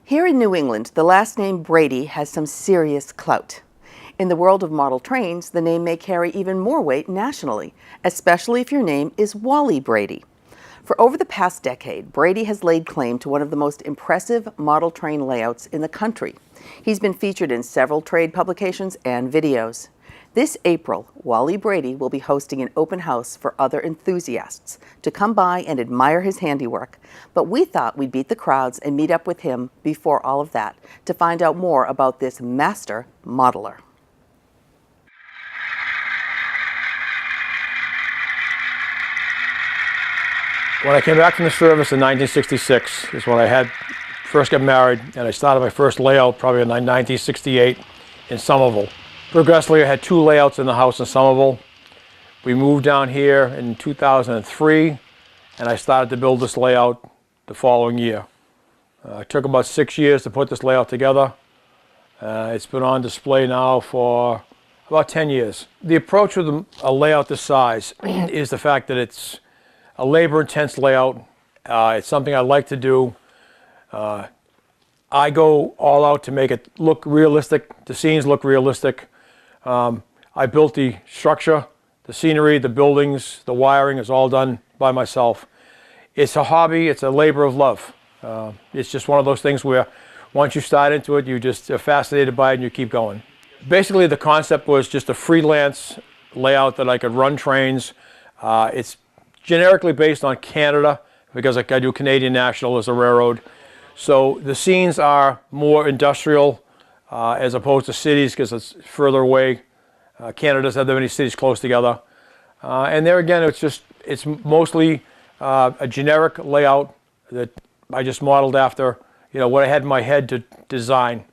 Here in New England, the last name Brady has some serious clout. In the world of model trains, the name may carry even more weight nationally, especially if your name is Wally Brady. For over the past decade, Brady has laid claim to one of the most impressive model train layouts in the country. He's been featured in several trade publications and videos. This April, Wally Brady will be hosting an open house for other enthusiasts to come by and admire his handiwork. But we thought we'd beat the crowds and meet up with him before all of that to find out more about this master modeler. When I came back from the service in 1966 is when I first got married, and I started my first layout probably in 1968 in Somerville. Progressively, I had 2 layouts in the house in Somerville. We moved down here in 2003, and I started to build this layout the following year. It took about 6 years to put this layout together. It's been on display now for about 10 years. The approach with a layout this size is the fact that it's a labor-intense layout. It's something I like to do. I go all out to make it look realistic. The scenes look realistic. I built the structure, the scenery, the buildings, the wiring is all done by myself. It's a hobby, it's a labor of love. It's just one of those things where once you start into it, you just are fascinated by it and you keep going. Basically, the concept was just a freelance layout that I could run trains. It's generically based on Canada because I do Canadian National as a railroad. So the scenes are more industrial as opposed to cities because it's further away. Canada doesn't have that many cities close together. And there again, it's mostly a generic layout that I just modeled after, what I had in my head to design.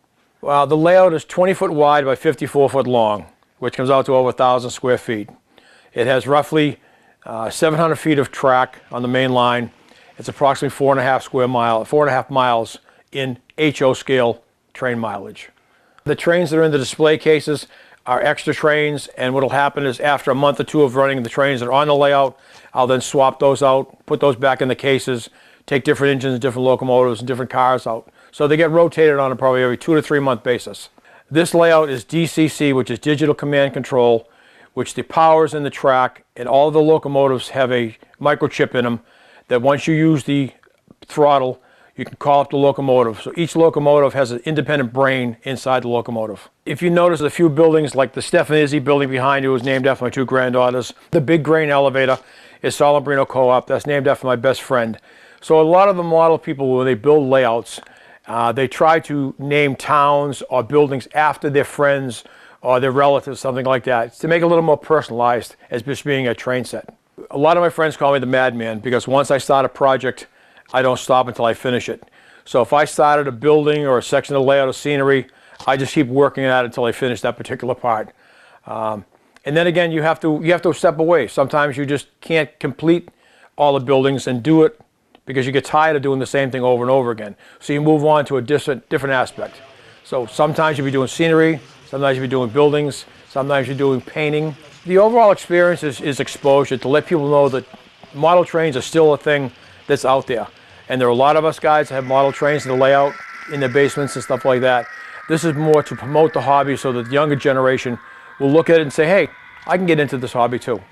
Well, the layout is 20 foot wide by 54 foot long, which comes out to over 1,000 square feet. It has roughly 700 feet of track on the main line. It's approximately 4.5 miles in HO scale train mileage. The trains that are in the display cases are extra trains, and what will happen is after a month or 2 of running the trains that are on the layout, I'll then swap those out, put those back in the cases, take different engines, different locomotives, and different cars out. So they get rotated on a probably every 2 to 3 month basis. This layout is DCC, which is digital command control, which the power is in the track, and all the locomotives have a microchip in them that once you use the throttle, you can call up the locomotive. So each locomotive has an independent brain inside the locomotive. If you notice a few buildings like the Stefanizzi building behind you is named after my 2 granddaughters. The big grain elevator is Solembrino Co-op. That's named after my best friend. So a lot of the model people, when they build layouts, they try to name towns or buildings after their friends or their relatives, something like that, to make it a little more personalized as just being a train set. A lot of my friends call me the madman because once I start a project, I don't stop until I finish it. So if I started a building or a section of layout or scenery, I just keep working at it until I finish that particular part. And then again, you have to step away. Sometimes you just can't complete all the buildings and do it because you get tired of doing the same thing over and over again. So you move on to a different aspect. So sometimes you'll be doing scenery, sometimes you'll be doing buildings, sometimes you're doing painting. The overall experience is exposure to let people know that model trains are still a thing that's out there. And there are a lot of us guys that have model trains in the layout in their basements and stuff like that. This is more to promote the hobby so that the younger generation will look at it and say, hey, I can get into this hobby too.